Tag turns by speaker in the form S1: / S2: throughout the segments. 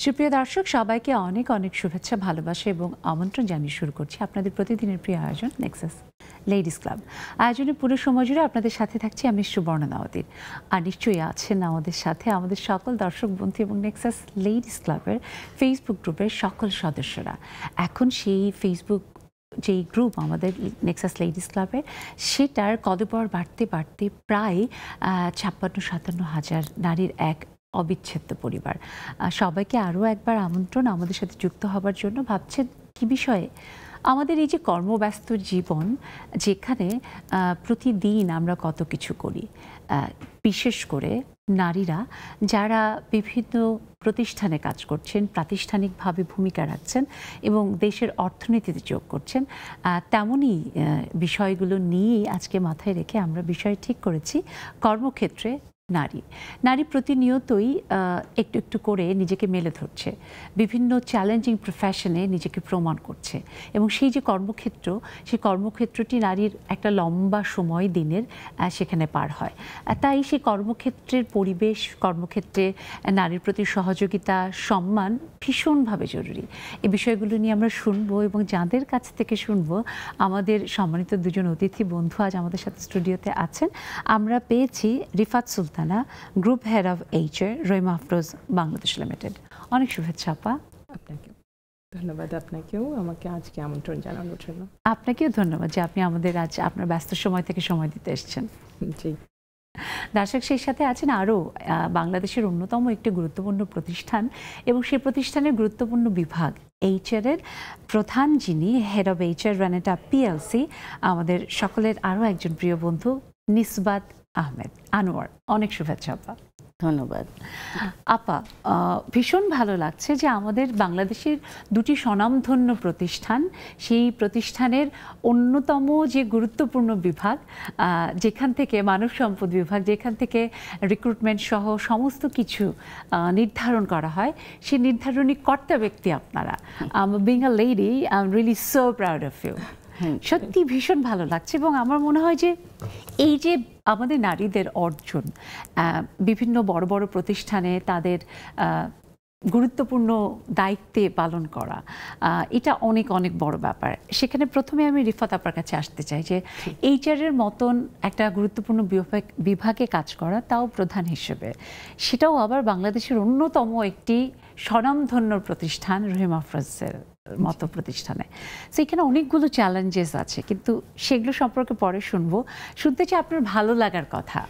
S1: সুপ্রিয় দর্শক, সবাইকে অনেক অনেক শুভেচ্ছা, ভালোবাসা এবং আমন্ত্রণ জানিয়ে শুরু করছি আপনাদের প্রতিদিনের প্রিয় আয়োজন নেক্সাস লেডিস ক্লাব। আয়োজনের পুরো সময় জুড়ে আপনাদের সাথে থাকছি আমি সুবর্ণা নাওয়াতির। আর নিশ্চয়ই আছেন আমাদের সাথে আমাদের সকল দর্শক বন্ধু এবং নেক্সাস লেডিস ক্লাবের ফেসবুক গ্রুপের সকল সদস্যরা। এখন সেই ফেসবুক যেই গ্রুপ আমাদের নেক্সাস লেডিস ক্লাবের, সেটার কদপর বাড়তে বাড়তে প্রায় ৫৬-৫৭ হাজার নারীর এক অবিচ্ছেদ্য পরিবার। সবাইকে আরও একবার আমন্ত্রণ আমাদের সাথে যুক্ত হবার জন্য। ভাবছেন কি বিষয়ে? আমাদের এই যে কর্মব্যস্ত জীবন, যেখানে প্রতিদিন আমরা কত কিছু করি, বিশেষ করে নারীরা যারা বিভিন্ন প্রতিষ্ঠানে কাজ করছেন, প্রাতিষ্ঠানিকভাবে ভূমিকা রাখছেন এবং দেশের অর্থনীতিতে যোগ করছেন, তেমনই বিষয়গুলো নিয়েই আজকে মাথায় রেখে আমরা বিষয় ঠিক করেছি কর্মক্ষেত্রে নারী প্রতিনিয়তই একটু একটু করে নিজেকে মেলে ধরছে, বিভিন্ন চ্যালেঞ্জিং প্রফেশনে নিজেকে প্রমাণ করছে এবং সেই যে কর্মক্ষেত্র, সেই কর্মক্ষেত্রটি নারীর একটা লম্বা সময় দিনের সেখানে পার হয়। তাই সেই কর্মক্ষেত্রের পরিবেশ, কর্মক্ষেত্রে নারীর প্রতি সহযোগিতা, সম্মান ভীষণভাবে জরুরি। এই বিষয়গুলো নিয়ে আমরা শুনবো এবং যাদের কাছ থেকে শুনবো, আমাদের সম্মানিত দুজন অতিথি বন্ধু আজ আমাদের সাথে স্টুডিওতে আছেন। আমরা পেয়েছি Rifat Sultana, group head of HR, Rahima Afroz Bangladesh limited. অনেক শুভেচ্ছা আপা।
S2: আপনাকেও ধন্যবাদ, আপনাকেও আমাকে আজকে আমন্ত্রণ জানানোর জন্য।
S1: আপনাকেও ধন্যবাদ যে আপনি আমাদের আজ আপনার ব্যস্ত সময় থেকে সময় দিতে এসেছেন।
S2: জি
S1: দর্শক, সেই সাথে আছেন আরও বাংলাদেশের অন্যতম একটি গুরুত্বপূর্ণ প্রতিষ্ঠান এবং সেই প্রতিষ্ঠানের গুরুত্বপূর্ণ বিভাগ HR এর প্রধান, যিনি হেড অফ HR রানেটা PLC, আমাদের সকলের আরও একজন প্রিয় বন্ধু নিসবাত আহমেদ আনোয়ার। অনেক শুভেচ্ছা আপা।
S3: ধন্যবাদ
S1: আপা। ভীষণ ভালো লাগছে যে আমাদের বাংলাদেশের দুটি স্বনামধন্য প্রতিষ্ঠান, সেই প্রতিষ্ঠানের অন্যতম যে গুরুত্বপূর্ণ বিভাগ, যেখান থেকে মানব সম্পদ বিভাগ, যেখান থেকে রিক্রুটমেন্ট সহ সমস্ত কিছু নির্ধারণ করা হয়, সেই নির্ধারণী কর্তা ব্যক্তি আপনারা। Being a lady, I am really so proud of you. সত্যি ভীষণ ভালো লাগছে এবং আমার মনে হয় যে এই যে আমাদের নারীদের অর্জন, বিভিন্ন বড় বড় প্রতিষ্ঠানে তাদের গুরুত্বপূর্ণ দায়িত্বে পালন করা, এটা অনেক অনেক বড় ব্যাপার। সেখানে প্রথমে আমি রিফাত আপনার কাছে আসতে চাই যে HR এর মতন একটা গুরুত্বপূর্ণ বিভাগে কাজ করা, তাও প্রধান হিসেবে, সেটাও আবার বাংলাদেশের অন্যতম একটি স্বনামধন্য প্রতিষ্ঠান রহিমা আফরোজের মতো প্রতিষ্ঠানে। সেখানে অনেকগুলো চ্যালেঞ্জেস আছে, কিন্তু সেগুলো সম্পর্কে পরে শুনবো। শুনতে চাই আপনার ভালো লাগার কথা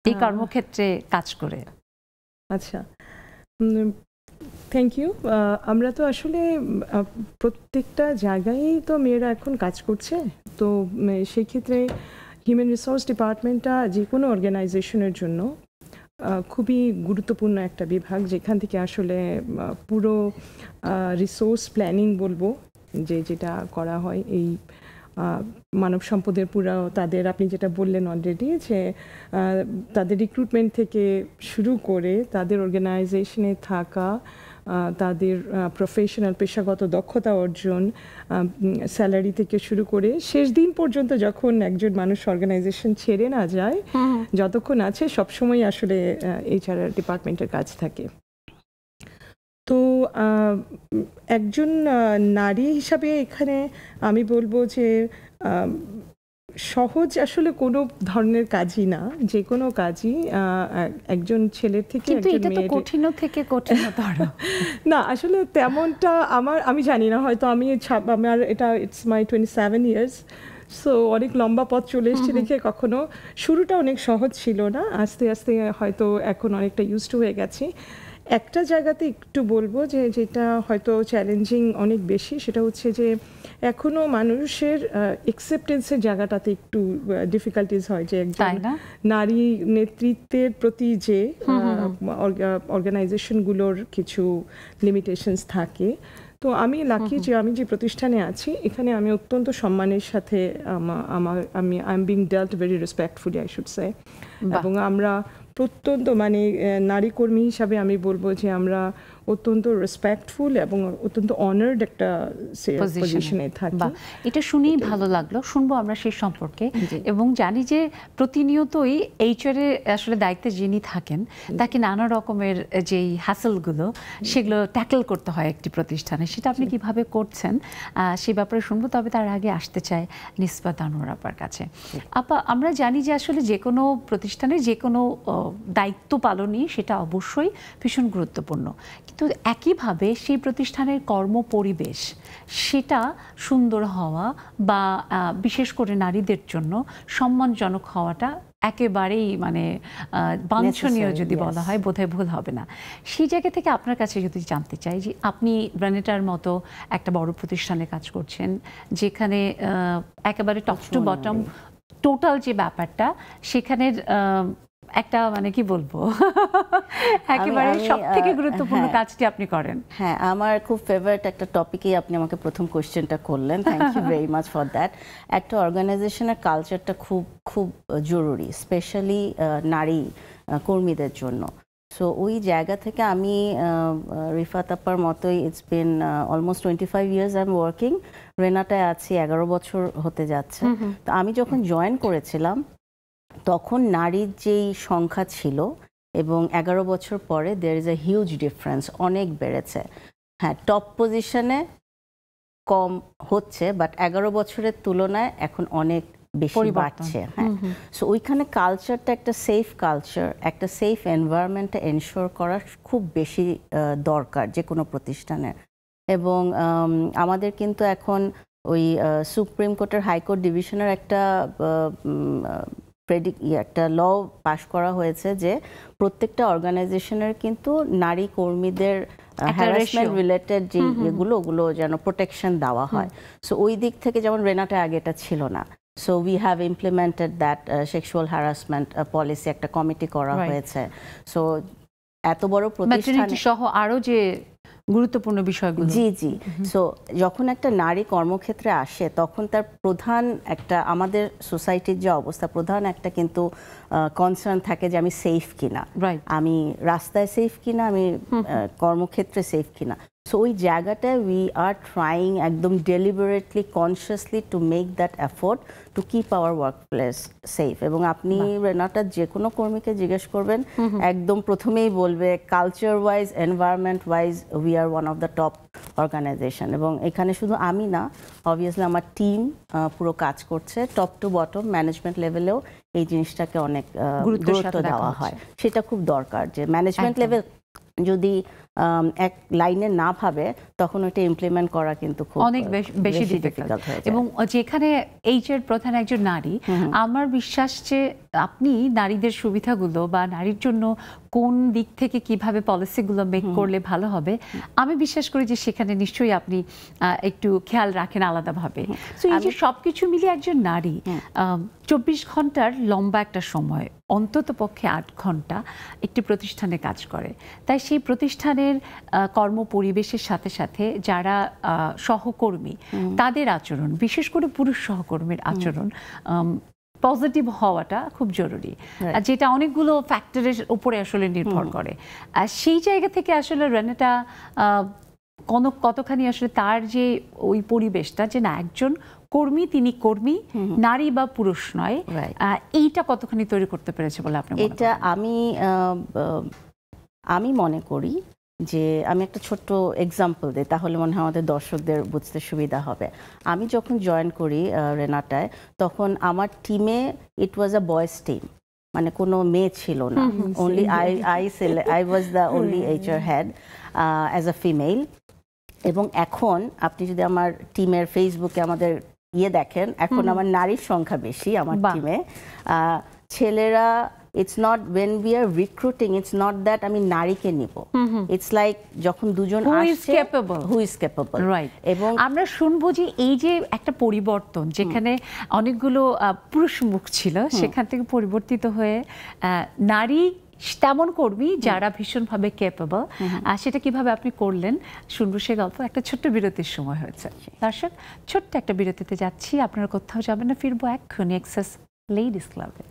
S1: এই কর্মক্ষেত্রে কাজ করে।
S2: আচ্ছা, থ্যাংক ইউ। আমরা তো আসলে প্রত্যেকটা জায়গায় তো মেয়েরা এখন কাজ করছে, তো সেই ক্ষেত্রে হিউম্যান রিসোর্স ডিপার্টমেন্টটা যে কোনো অর্গানাইজেশনের জন্য খুবই গুরুত্বপূর্ণ একটা বিভাগ, যেখান থেকে আসলে পুরো রিসোর্স প্ল্যানিং বলবো যেটা করা হয় এই মানব সম্পদের পুরো তাদের, আপনি যেটা বললেন অলরেডি, যে তাদের রিক্রুটমেন্ট থেকে শুরু করে তাদের অর্গানাইজেশনে থাকা, তাদের প্রফেশনাল পেশাগত দক্ষতা অর্জন, স্যালারি থেকে শুরু করে শেষ দিন পর্যন্ত যখন একজন মানুষ অর্গানাইজেশন ছেড়ে না যায়, যতক্ষণ আছে সবসময় আসলে HR ডিপার্টমেন্টের কাজ থাকে। তো একজন নারী হিসাবে এখানে আমি বলবো যে সহজ আসলে কোনো ধরনের কাজই না, যে কোনো কাজই একজন ছেলের থেকে একজন মেয়ের
S1: কঠিন থেকে কঠিনতর
S2: না, আসলে তেমনটা আমি জানি না, হয়তো আমার এটা ইটস মাই 27 ইয়ার্স, সো অনেক লম্বা পথ চলে এসেছে দেখে কখনো শুরুটা অনেক সহজ ছিল না, আস্তে আস্তে হয়তো এখন অনেকটা ইউজড হয়ে গেছি। একটা জায়গাতে একটু বলবো যে যেটা হয়তো চ্যালেঞ্জিং অনেক বেশি, সেটা হচ্ছে যে এখনো মানুষের অ্যাকসেপ্টেন্সের জায়গাটাতে একটু ডিফিকাল্টিজ হয়, যে একজন নারী নেতৃত্বের প্রতি যে অর্গানাইজেশনগুলোর কিছু লিমিটেশনস থাকে। তো আমি লাকি যে আমি যে প্রতিষ্ঠানে আছি, এখানে আমি অত্যন্ত সম্মানের সাথে I am being ডেল্ট very respectfully, I should say. এবং আমরা প্রত্যন্ত নারী কর্মী হিসাবে আমি বলবো যে আমরা অত্যন্ত রেসপেক্টফুল এবং অত্যন্ত অনার্ড একটা পজিশনে থাকে।
S1: এটা শুনেই ভালো লাগলো, শুনবো আমরা সেই সম্পর্কে। এবং জানি যে প্রতিনিয়তই এইচআর এর আসলে দায়িত্বে যিনি থাকেন তাকে নানা রকমের যেই হ্যাসেলগুলো সেগুলো ট্যাকল করতে হয় একটি প্রতিষ্ঠানে, সেটা আপনি কিভাবে করছেন সে ব্যাপারে শুনবো। তবে তার আগে আসতে চাই নিসবাত আনোয়ার আপার কাছে। আপা, আমরা জানি যে আসলে যে কোনো প্রতিষ্ঠানে যে কোনো দায়িত্ব পালনই সেটা অবশ্যই ভীষণ গুরুত্বপূর্ণ, কিন্তু একইভাবে সেই প্রতিষ্ঠানের কর্মপরিবেশ সেটা সুন্দর হওয়া বা বিশেষ করে নারীদের জন্য সম্মানজনক হওয়াটা একেবারেই মানে বাঞ্ছনীয় যদি বলা হয় বোধহয় ভুল হবে না। সেই জায়গা থেকে আপনার কাছে যদি জানতে চাই যে আপনি গ্রানেটার মতো একটা বড় প্রতিষ্ঠানে কাজ করছেন যেখানে একেবারে টপ টু বটম টোটাল যে ব্যাপারটা সেখানের একটা মানে কি বলবো একেবারে সবথেকে গুরুত্বপূর্ণ কাজটি আপনি করেন।
S3: হ্যাঁ, আমার খুব ফেভারিট একটা টপিকেই আপনি আমাকে প্রথম কোশ্চেনটা করলেন, thank you very much for that. একটা অর্গানাইজেশনের কালচারটা খুব খুব জরুরি, স্পেশালি নারী কর্মীদের জন্য। সো ওই জায়গা থেকে আমি রিফাত আপার মতোই it's been almost 25 years I am working. রেনাটায় আছি 11 বছর হতে যাচ্ছে। তো আমি যখন জয়েন করেছিলাম তখন নারীর যেই সংখ্যা ছিল এবং 11 বছর পরে there is a huge difference, অনেক বেড়েছে। হ্যাঁ, টপ পজিশনে কম হচ্ছে, বাট 11 বছরের তুলনায় এখন অনেক বেশি বাড়ছে। হ্যাঁ, সো ওইখানে কালচারটা একটা সেফ কালচার, একটা সেফ এনভায়রনমেন্টে এনশিওর করা খুব বেশি দরকার যে কোনো প্রতিষ্ঠানের। এবং আমাদের কিন্তু এখন ওই সুপ্রিম কোর্টের হাইকোর্ট ডিভিশনের একটা একটা ল পাস করা হয়েছে যে প্রত্যেকটা অর্গানাইজেশনের কিন্তু নারী কর্মীদের হ্যারাসমেন্ট রিলেটেড যে ওগুলো যেন প্রোটেকশন দেওয়া হয়। সো ওই দিক থেকে যেমন রেনাটা আগে এটা ছিল না। So we have implemented that sexual harassment policy, একটা কমিটি করা হয়েছে। সো এত বড় প্রতিষ্ঠান
S1: সহ আরো যে গুরুত্বপূর্ণ বিষয়গুলো,
S3: জি জি। সো যখন একটা নারী কর্মক্ষেত্রে আসে তখন তার প্রধান একটা, আমাদের সোসাইটির যে অবস্থা, প্রধান একটা কিন্তু কনসার্ন থাকে যে আমি সেফ কিনা, আমি রাস্তায় সেফ কিনা, আমি কর্মক্ষেত্রে সেফ কিনা। সো ওই জায়গাটায় উই আর ট্রাইং একদম deliberately consciously to make that effort to keep our work place safe. এবং আপনি রেনাটার যে কোনো কর্মীকে জিজ্ঞেস করবেন একদম প্রথমেই বলবে culture wise, environment wise we are one of the top organisation. এবং এখানে শুধু আমি না, অবভিয়াসলি আমার টিম পুরো কাজ করছে, টপ টু বটম ম্যানেজমেন্ট লেভেলেও এই জিনিসটাকে অনেক গুরুত্ব দেওয়া হয়। সেটা খুব দরকার যে ম্যানেজমেন্ট লেভেল যদি এক লাইনে না ভাবে তখন ওটা ইমপ্লিমেন্ট করা কিন্তু খুব
S1: অনেক বেশি ডিফিকাল্ট হয়ে যায়। এবং যেখানে এইচআর প্রধান একজন নারী, আমার বিশ্বাস যে আপনি নারীদের সুবিধাগুলো বা নারীর জন্য কোন দিক থেকে কিভাবে পলিসিগুলো মেক করলে ভালো হবে, আমি বিশ্বাস করি যে সেখানে নিশ্চয়ই আপনি একটু খেয়াল রাখেন আলাদাভাবে। সো এই যে সবকিছু মিলিয়ে একজন নারী 24 ঘন্টার লম্বা একটা সময়, অন্তত পক্ষে 8 ঘন্টা একটি প্রতিষ্ঠানে কাজ করে। তাই সেই প্রতিষ্ঠানের কর্মপরিবেশের সাথে সাথে যারা সহকর্মী তাদের আচরণ, বিশেষ করে পুরুষ সহকর্মীর আচরণ পজিটিভ হওয়াটা খুব জরুরি, যেটা অনেকগুলো ফ্যাক্টরের উপরে আসলে নির্ভর করে। সেই জায়গা থেকে আসলে রেনাটা কতখানি আসলে তার যে ওই পরিবেশটা, যে না একজন কর্মী, তিনি কর্মী, নারী বা পুরুষ নয়, এইটা কতখানি তৈরি করতে পেরেছে বলে আপনি মনে করেন?
S3: এটা আমি মনে করি যে আমি একটা ছোট্ট এক্সাম্পল দিই, তাহলে মনে হয় আমাদের দর্শকদের বুঝতে সুবিধা হবে। আমি যখন জয়েন করি রেনাটায় তখন আমার টিমে ইট ওয়াজ আ বয়েজ টিম, মানে কোনো মেয়ে ছিল না, only I was the only HR head as a female. এবং এখন আপনি যদি আমার টিমের ফেসবুকে আমাদের দেখেন, এখন আমার নারীর সংখ্যা বেশি আমার টিমে। ছেলেরা, it's not when we are recruiting, it's not that আমি নারীকে নিব, it's like যখন দুজন আসছে who is capable,
S1: right?
S3: এবং
S1: আমরা শুনবো যে এই যে একটা পরিবর্তন, যেখানে অনেকগুলো পুরুষ মুখ ছিল সেখান থেকে পরিবর্তিত হয়ে নারী তেমন কর্মী যারা ভীষণভাবে ক্যাপেবল, সেটা কিভাবে আপনি করলেন শুনবো সে গল্প। একটা ছোট্ট বিরতির সময় হয়েছে দর্শক, ছোট্ট একটা বিরতিতে যাচ্ছি, আপনারা কোথাও যাবেন না, ফিরবো এক্ষুনি এক্সেস লেডিস ক্লাবে।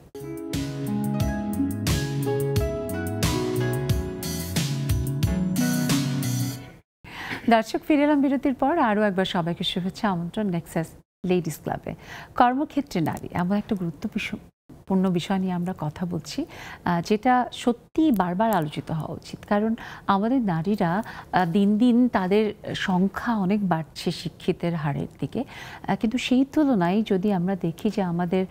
S1: দর্শক, ফিরে এলাম বিরতির পর। আরও একবার সবাইকে শুভেচ্ছা, আমন্ত্রণ নেক্সাস লেডিস ক্লাবে। কর্মক্ষেত্রে নারী এমন একটা গুরুত্বপূর্ণ বিষয় নিয়ে আমরা কথা বলছি, যেটা সত্যি বারবার আলোচিত হওয়া উচিত। কারণ আমাদের নারীরা দিন দিন তাদের সংখ্যা অনেক বাড়ছে শিক্ষিতের হারের দিকে, কিন্তু সেই তুলনায় যদি আমরা দেখি যে আমাদের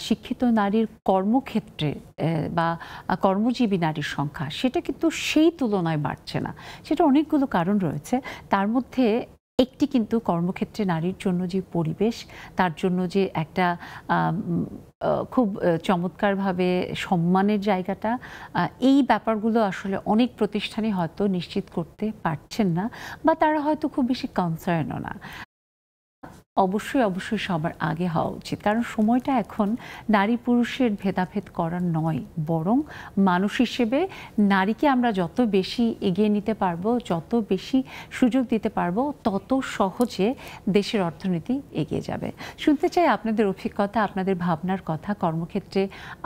S1: শিক্ষিত নারীর কর্মক্ষেত্রে বা কর্মজীবী নারীর সংখ্যা, সেটা কিন্তু সেই তুলনায় বাড়ছে না। সেটা অনেকগুলো কারণ রয়েছে, তার মধ্যে একটি কিন্তু কর্মক্ষেত্রে নারীর জন্য যে পরিবেশ, তার জন্য যে একটা খুব চমৎকারভাবে সম্মানের জায়গাটা, এই ব্যাপারগুলো আসলে অনেক প্রতিষ্ঠানই হয়তো নিশ্চিত করতে পারছেন না, বা তারা হয়তো খুব বেশি কনসার্নও না। অবশ্যই সবার আগে হওয়া উচিত, কারণ সময়টা এখন নারী পুরুষের ভেদাভেদ করার নয়, বরং মানুষ হিসেবে নারীকে আমরা যত বেশি এগিয়ে নিতে পারবো, যত বেশি সুযোগ দিতে পারবো, তত সহজে দেশের অর্থনীতি এগিয়ে যাবে। শুনতে চাই আপনাদের অভিজ্ঞতা, আপনাদের ভাবনার কথা, কর্মক্ষেত্রে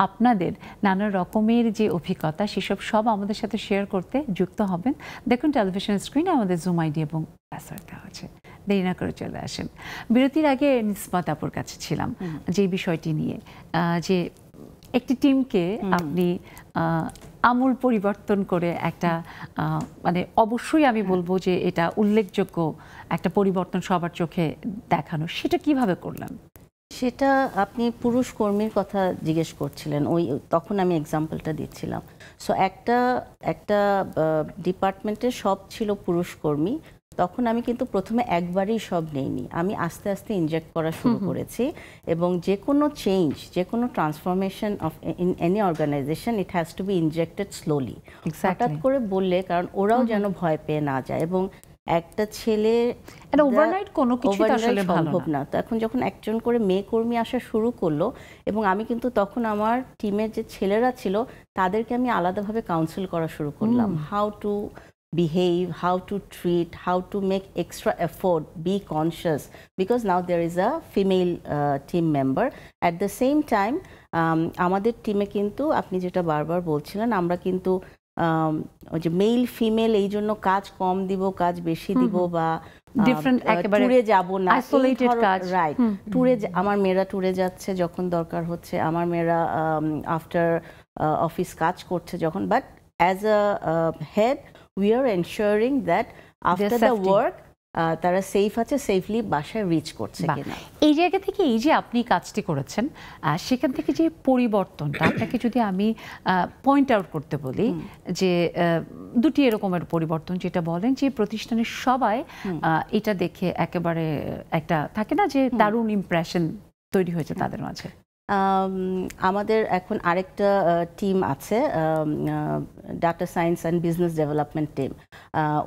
S1: আপনাদের নানা রকমের যে অভিজ্ঞতা, সেসব সব আমাদের সাথে শেয়ার করতে যুক্ত হবেন। দেখুন টেলিভিশন স্ক্রিনে আমাদের জুম আইডি এবং পাসওয়ার্ড দেওয়া আছে, দেরি না করে চলে আসেন। বিরতির আগে নিসবাত আপুর কাছে ছিলাম যে বিষয়টি নিয়ে, যে একটি টিমকে আপনি আমূল পরিবর্তন করে একটা মানে অবশ্যই আমি বলবো যে এটা উল্লেখযোগ্য একটা পরিবর্তন সবার চোখে দেখানো, সেটা কিভাবে করলাম?
S3: সেটা আপনি পুরুষ কর্মীর কথা জিজ্ঞেস করছিলেন, তখন আমি এক্সাম্পলটা দিচ্ছিলাম। সো একটা ডিপার্টমেন্টের সব ছিল পুরুষ কর্মী, তখন আমি কিন্তু প্রথমে একবারই সব নেইনি, আমি আস্তে আস্তে ইনজেক্ট করা শুরু করেছি। এবং যে কোনো চেঞ্জ, যে কোনো transformation of in any organisation, it has to be injected slowly. হঠাৎ করে বললে, কারণ ওরাও যেন ভয় পেয়ে না যায়। এবং একটা ছেলে
S1: ওভারনাইট কোনো কিছু আসলে
S3: সম্ভব না। তো এখন যখন একজন করে মেয়ে কর্মী আসা শুরু করলো, এবং আমি কিন্তু তখন আমার টিমের যে ছেলেরা ছিল তাদেরকে আমি আলাদাভাবে কাউন্সিল করা শুরু করলাম, how to behave, how to treat, how to make extra effort, be conscious, because now there is a female team member. At the same time, আমাদের টিমে কিন্তু আপনি যেটা বারবার বলছিলেন, আমরা কিন্তু ওই যে মেল ফিমেল এই জন্য কাজ কম দিব, কাজ বেশি দিব, বা ট্যুরে যাব না, আইসোলেটেড কাজ, রাইট, ট্যুরে আমার মেয়েরা ট্যুরে যাচ্ছে যখন দরকার হচ্ছে, আমার মেয়েরা আফটার অফিস কাজ করছে যখন, but as a head we are ensuring that after the work তারা সেফ আছে, সেফলি বাসায় রিচ করছে কিনা।
S1: এই জায়গা থেকে এই যে আপনি কাজটি করেছেন, সেখান থেকে যে পরিবর্তনটা আপনাকে যদি আমি পয়েন্ট আউট করতে বলি, যে দুটি এরকমের পরিবর্তন যেটা বলেন, যে প্রতিষ্ঠানের সবাই এটা দেখে একেবারে একটা থাকে না যে দারুণ ইমপ্রেশন তৈরি হয়েছে তাদের মাঝে।
S3: আমাদের এখন আরেকটা টিম আছে, data science and business development team.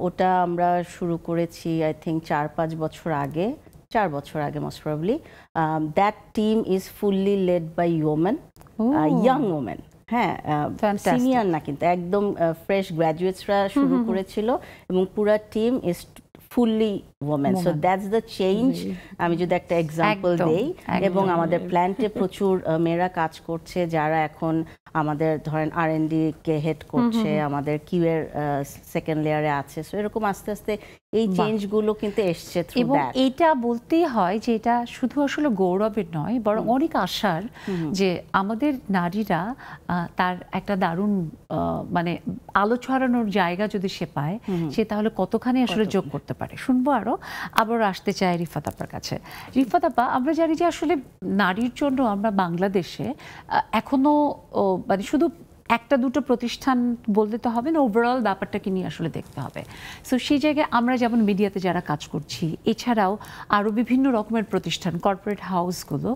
S3: ওটা আমরা শুরু করেছি আই থিঙ্ক 4-5 বছর আগে, 4 বছর আগে most probably. That team is fully led by women, young women. হ্যাঁ, সিনিয়র না, কিন্তু একদম ফ্রেশ গ্র্যাজুয়েটসরা শুরু করেছিল, এবং পুরা team is fully women. So that's the change. আমি যদি একটা এক্সাম্পল দেই, এবং আমাদের প্ল্যান্টে প্রচুর মেয়েরা কাজ করছে, যারা এখন আমাদের ধরেন R&D কে হেড করছে, আমাদের কিউ এর সেকেন্ড লেয়ারে আছে। সো এরকম আস্তে আস্তে এই চেঞ্জগুলো কিন্তু এসছে থ্রু দ্যাট।
S1: এটা বলতেই হয় যে এটা শুধু আসলে গৌরবের নয়, বরং অনেক আশার, যে আমাদের নারীরা তার একটা দারুণ মানে আলো ছড়ানোর জায়গা যদি সে পায়, সে তাহলে কতখানি আসলে যোগ করতে পারে। শুনবো আবার আসতে চাই রিফাত আপার কাছে। রিফাত আপা, আমরা জানি যে আসলে নারীর জন্য আমরা বাংলাদেশে এখনো মানে শুধু একটা দুটো প্রতিষ্ঠান বলতে তো হবে না, ওভারঅল ব্যাপারটাকে নিয়ে আসলে দেখতে হবে। সো সেই জায়গায় আমরা যেমন মিডিয়াতে যারা কাজ করছি, এছাড়াও আরও বিভিন্ন রকমের প্রতিষ্ঠান, কর্পোরেট হাউসগুলো,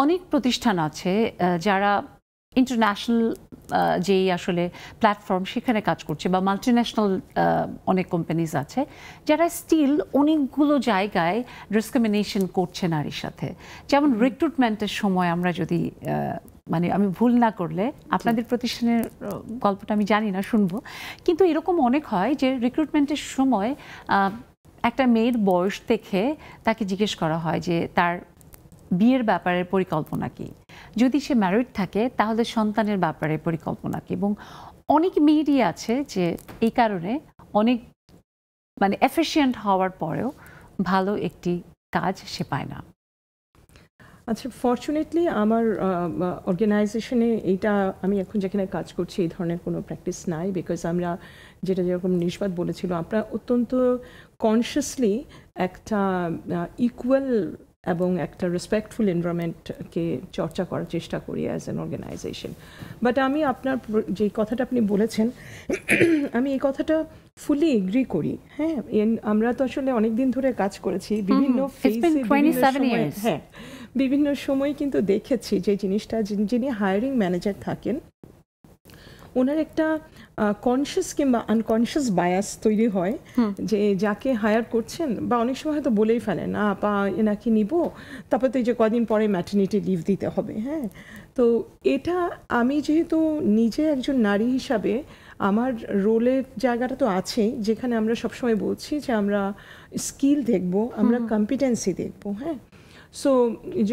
S1: অনেক প্রতিষ্ঠান আছে যারা ইন্টারন্যাশনাল যেই আসলে প্ল্যাটফর্ম, সেখানে কাজ করছে, বা মাল্টিন্যাশনাল অনেক কোম্পানিজ আছে যারা স্টিল অনেকগুলো জায়গায় ডিসক্রিমিনেশন করছে নারীর সাথে। যেমন রিক্রুটমেন্টের সময় আমরা যদি মানে আমি ভুল না করলে, আপনাদের প্রতিষ্ঠানের গল্পটা আমি জানি না, শুনবো, কিন্তু এরকম অনেক হয় যে রিক্রুটমেন্টের সময় একটা মেয়ের বয়স দেখে তাকে জিজ্ঞেস করা হয় যে তার বিয়ের ব্যাপারে পরিকল্পনা কি, যদি সে ম্যারিড থাকে তাহলে সন্তানের ব্যাপারে পরিকল্পনা কি। এবং অনেক মেয়েরই আছে যে এই কারণে অনেক মানে এফিশিয়েন্ট হওয়ার পরেও ভালো একটি কাজ সে পায় না?
S2: আচ্ছা, ফর্চুনেটলি আমার অর্গানাইজেশনে এইটা, আমি এখন যেখানে কাজ করছি এই ধরনের কোনো প্র্যাকটিস নাই, বিকজ আমরা যেটা যেরকম নিষ্পাত বলেছিল, আমরা অত্যন্ত কনসিয়াসলি একটা ইকুয়াল এবং একটা রেসপেক্টফুল এনভায়রনমেন্টকে চর্চা করার চেষ্টা করি অ্যাজ অ্যান অর্গানাইজেশন। বাট আমি আপনার যে কথাটা আপনি বলেছেন, আমি এই কথাটা ফুলি এগ্রি করি। হ্যাঁ, আমরা তো আসলে অনেক দিন ধরে কাজ করেছি বিভিন্ন ফেজে, হ্যাঁ বিভিন্ন সময় কিন্তু দেখেছি যে জিনিসটা, যিনি হায়ারিং ম্যানেজার থাকেন ওনার একটা কনসিয়াস কিংবা আনকনসিয়াস বায়াস তৈরি হয় যে যাকে হায়ার করছেন, বা অনেক সময় হয়তো বলেই ফেলেন আপা এনাকে নিব, তারপর তো এই যে কদিন পরে ম্যাটারনিটি লিভ দিতে হবে। হ্যাঁ, তো এটা আমি যেহেতু নিজে একজন নারী হিসাবে আমার রোলের জায়গাটা তো আছেই, যেখানে আমরা সবসময় বলছি যে আমরা স্কিল দেখব, আমরা কম্পিটেন্সি দেখব। হ্যাঁ, সো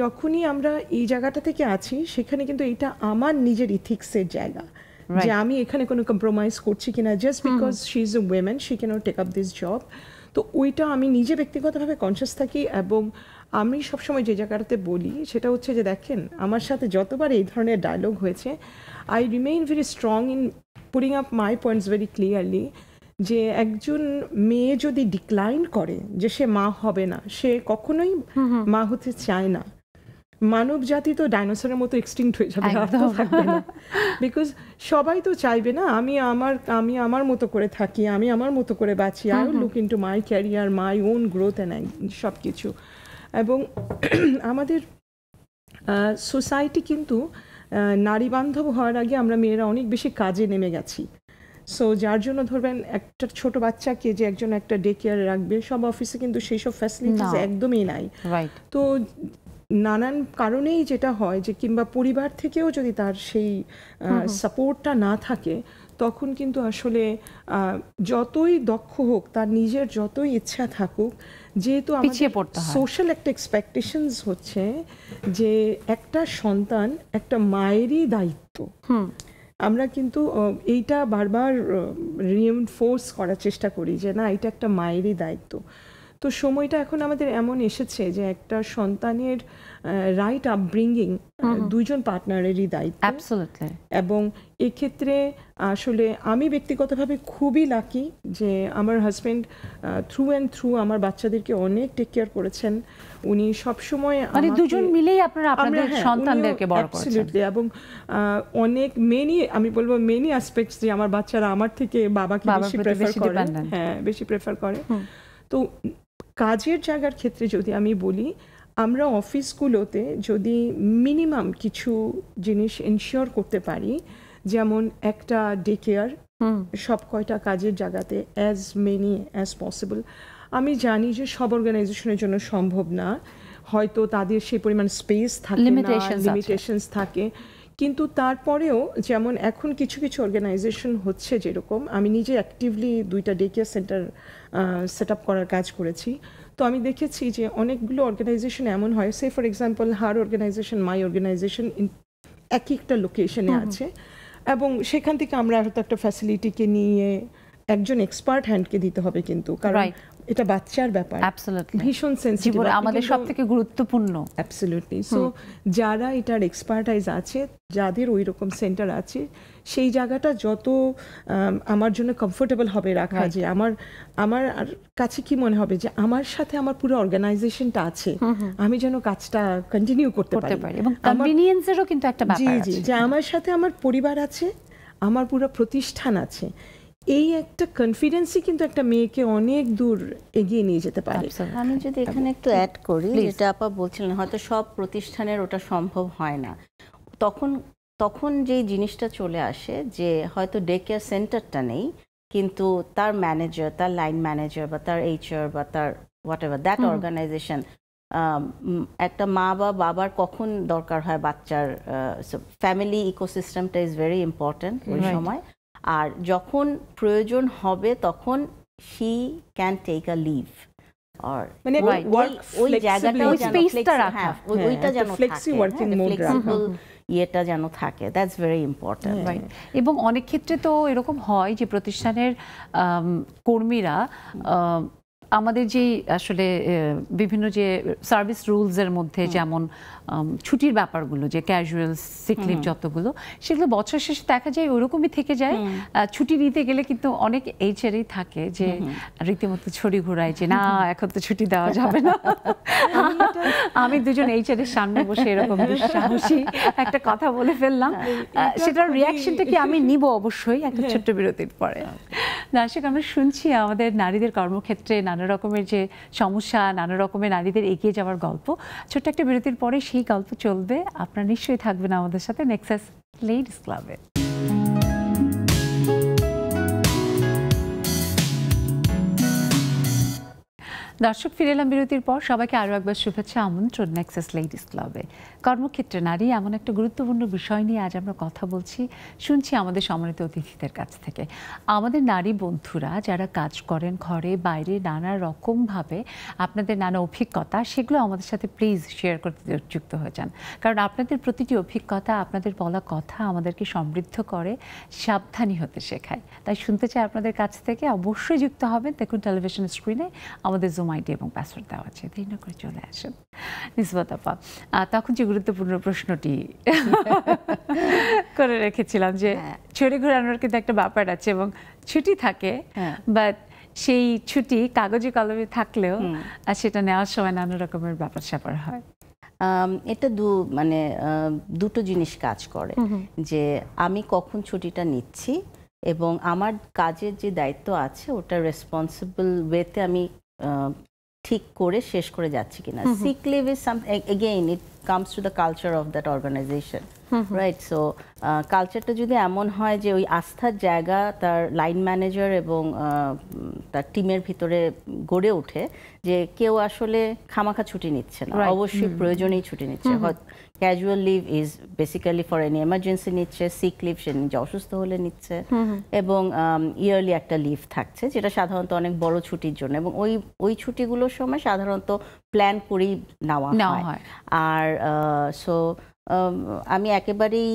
S2: যখনই আমরা এই জায়গাটা থেকে আছি সেখানে কিন্তু এটা আমার নিজের ইথিক্সের জায়গা, যে আমি এখানে কোনো কম্প্রোমাইজ করছি কিনা, just because she is a women she cannot take up this job. তো ওইটা আমি নিজে ব্যক্তিগতভাবে কনসিয়াস থাকি। এবং আমি সবসময় যে জায়গাটাতে বলি সেটা হচ্ছে যে দেখেন, আমার সাথে যতবার এই ধরনের ডায়লগ হয়েছে, I remain very strong in putting up my points very clearly, যে একজন মেয়ে যদি ডিক্লাইন করে যে সে মা হবে না, সে কখনোই মা হতে চায় না। মানব জাতি তো ডাইনোসরের মতো এক্সটিংক্ট হয়ে যাবে, আর তো থাকবে না। বিকজ সবাই তো চাইবে না আমি আমার মতো করে থাকি, আমি আমার মতো করে বাঁচি, I will look into my career, my own growth and সব কিছু। এবং আমাদের সোসাইটি কিন্তু নারী বান্ধব হওয়ার আগে আমরা মেয়েরা অনেক বেশি কাজে নেমে গেছি। সো যার জন্য ধরবেন একটা ছোট বাচ্চাকে যে একজন একটা ডে কেয়ারে রাখবে, সব অফিসে কিন্তু সেই সব ফ্যাসিলিটিস একদমই নাই। তো নানান কারণেই যেটা হয় যে, কিংবা পরিবার থেকেও যদি তার সেই সাপোর্টটা না থাকে, তখন কিন্তু আসলে যতই দক্ষ হোক, তার নিজের যতই ইচ্ছা থাকুক, যেহেতু আমাদের সোশ্যাল একটা এক্সপেকটেশনস হচ্ছে যে একটা সন্তান একটা মায়েরই দায়িত্ব, আমরা কিন্তু এইটা বারবার রিইনফোর্স করার চেষ্টা করি যে না, এটা একটা মায়েরই দায়িত্ব। তো সময়টা এখন আমাদের এমন এসেছে যে একটা সন্তানের রাইট আপব্রিঙ্গিং দুইজন পার্টনারেরই দায়িত্ব। এবং এক্ষেত্রে আসলে আমি ব্যক্তিগতভাবে খুবই লাকি যে আমার হাজব্যান্ড থ্রু অ্যান্ড থ্রু আমার বাচ্চাদেরকে অনেক টেক কেয়ার করেছেন। উনি সবসময়
S1: মানে দুজন মিলেই আপনারা আপনাদের সন্তানদেরকে বড় করেছেন।
S2: এবং অনেক আমি বলবো মেনি অ্যাসপেক্টস, যে আমার বাচ্চারা আমার থেকে বাবাকে বেশি প্রেফার করে, হ্যাঁ বেশি প্রেফার করে। তো কাজের জায়গার ক্ষেত্রে যদি আমি বলি, আমরা অফিসগুলোতে যদি মিনিমাম কিছু জিনিস এনশিওর করতে পারি, যেমন একটা ডে কেয়ার সব কয়টা কাজের জায়গাতে অ্যাজ মেনি অ্যাজ পসিবল। আমি জানি যে সব অর্গানাইজেশনের জন্য সম্ভব না, হয়তো তাদের সেই পরিমাণ স্পেস থাকে, লিমিটেশনস থাকে, কিন্তু তারপরেও যেমন এখন কিছু কিছু অর্গানাইজেশন হচ্ছে, যেরকম আমি নিজে অ্যাক্টিভলি 2টা day care centre set up করার কাজ করেছি। তো আমি দেখেছি যে অনেকগুলো অর্গানাইজেশন এমন হয়, say for example her organisation, my organisation এক একটা লোকেশনে আছে, এবং সেখান থেকে আমরা হয়তো একটা ফ্যাসিলিটিকে নিয়ে একজন এক্সপার্ট হ্যান্ডকে দিতে হবে, কিন্তু কারণ এটা বাচ্চার ব্যাপার, ভীষণ সেনসিটিভ,
S1: আমাদের সবথেকে গুরুত্বপূর্ণ।
S2: অ্যাবসলিউটলি। সো যারা এটার এক্সপার্টাইজ আছে, যাদের ওই রকম সেন্টার আছে, সেই জায়গাটা যত আমার জন্য কমফোর্টেবল হবে রাখা, যে আমার কাছে কি মনে হবে যে আমার সাথে আমার পুরো অর্গানাইজেশনটা আছে, আমি যেন কাজটা কন্টিনিউ করতে পারি,
S1: এবং কনভিনিয়েন্সেরও কিন্তু একটা ব্যাপার আছে,
S2: যে আমার সাথে আমার পরিবার আছে, আমার পুরো প্রতিষ্ঠান আছে। এই একটা কনফিডেন্সই কিন্তু একটা মেয়েকে অনেক দূর এগিয়ে নিয়ে যেতে পারে।
S3: আমি যদি এখানে একটু অ্যাড করি, যেটা আপা বলছিলেন, হয়তো সব প্রতিষ্ঠানের ওটা সম্ভব হয় না, তখন যেই জিনিসটা চলে আসে যে হয়তো ডে কেয়ার সেন্টারটা নেই, কিন্তু তার ম্যানেজার, তার লাইন ম্যানেজার বা তার এইচআর বা তার হোয়াট এভার দ্যাট অর্গানাইজেশন, একটা মা বা বাবার কখন দরকার হয় বাচ্চার, ফ্যামিলি ইকোসিস্টেমটা ইজ ভেরি ইম্পর্টেন্ট ওই সময়। আর যখন প্রয়োজন হবে তখন she can take a leave আর
S2: মানে
S3: ওই জায়গাটা
S1: ওই স্পেসটা রাখা,
S3: ওইটা যেন
S2: ফ্লেক্সি ওয়ার্কিং মোড রাখা,
S3: ইয়েটা যেন থাকে, দ্যাটস ভেরি ইম্পর্টেন্ট।
S1: এবং অনেক ক্ষেত্রে তো এরকম হয় যে প্রতিষ্ঠানের কর্মীরা আমাদের যে আসলে বিভিন্ন যে সার্ভিস রুলসের মধ্যে যেমন ছুটির ব্যাপারগুলো, যে ক্যাজুয়াল সিক লিভ যতগুলো, সেগুলো বছর শেষে দেখা যায় ওরকমই থেকে যায়। ছুটি নিতে গেলে কিন্তু অনেক এইচআরই থাকে যে রীতিমতো ছড়ি ঘোরায় যে না এখন তো ছুটি দেওয়া যাবে না। আমি দুজন এইচআরের সামনে বসে এরকম দুঃসাহসী একটা কথা বলে ফেললাম, সেটার রিয়াকশনটা কি আমি নিব অবশ্যই একটা ছোট্ট বিরতির পরে। দর্শক, আমরা শুনছি আমাদের নারীদের কর্মক্ষেত্রে নানা রকমের যে সমস্যা, নানা রকমের নারীদের এগিয়ে যাওয়ার গল্প। ছোট্ট একটা বিরতির পরে সেই গল্প চলবে। আপনারা নিশ্চয়ই থাকবেন আমাদের সাথে নেক্সাস লেডিস ক্লাবে। দর্শক, ফিরে এলাম বিরতির পর। সবাইকে আরও একবার শুভেচ্ছা, আমন্ত্রণ নেক্সাস লেডিস ক্লাবে। কর্মক্ষেত্রে নারী এমন একটা গুরুত্বপূর্ণ বিষয় নিয়ে আজ আমরা কথা বলছি, শুনছি আমাদের সম্মানিত অতিথিদের কাছ থেকে। আমাদের নারী বন্ধুরা যারা কাজ করেন ঘরে বাইরে নানা রকমভাবে, আপনাদের নানা অভিজ্ঞতা, সেগুলো আমাদের সাথে প্লিজ শেয়ার করতে যুক্ত হয়ে যান, কারণ আপনাদের প্রতিটি অভিজ্ঞতা, আপনাদের বলা কথা আমাদেরকে সমৃদ্ধ করে, সাবধানী হতে শেখায়। তাই শুনতে চাই আপনাদের কাছ থেকে। অবশ্যই যুক্ত হবেন। দেখুন টেলিভিশন স্ক্রিনে আমাদের জুম আইডি এবং পাসওয়ার্ড দেওয়া আছে, দেরি না করে চলে আসেন। নিসবত আপা, তখন যে গুরুত্বপূর্ণ প্রশ্নটি করে রেখেছিলাম যে ছড়ি ঘোরানোর কিন্তু একটা ব্যাপার আছে এবং ছুটি থাকে, বাট সেই ছুটি কাগজে কলমে থাকলেও সেটা নেওয়ার সময় নানা রকমের ব্যাপার স্যাপার হয়।
S3: এটা দুটো জিনিস কাজ করে, যে আমি কখন ছুটিটা নিচ্ছি এবং আমার কাজের যে দায়িত্ব আছে ওটা রেসপন্সিবল ওয়েতে আমি ঠিক করে শেষ করে যাচ্ছি কিনা। Sick leave is again it comes to the culture of that organisation, right? So কালচারটা যদি এমন হয় যে ওই আস্থার জায়গা তার লাইন ম্যানেজার এবং তার টিমের ভিতরে গড়ে ওঠে, যে কেউ আসলে খামাখা ছুটি নিচ্ছে না, অবশ্যই প্রয়োজনেই ছুটি নিচ্ছে। Casual leave is basically for any emergency নিচ্ছে, সিক লিভ সে নিজে অসুস্থ হলে নিচ্ছে, এবং ইয়ারলি একটা লিভ থাকছে যেটা সাধারণত অনেক বড় ছুটির জন্য, এবং ওই ছুটিগুলোর সময় সাধারণত প্ল্যান করেই নেওয়া হয়। আর সো আমি একেবারেই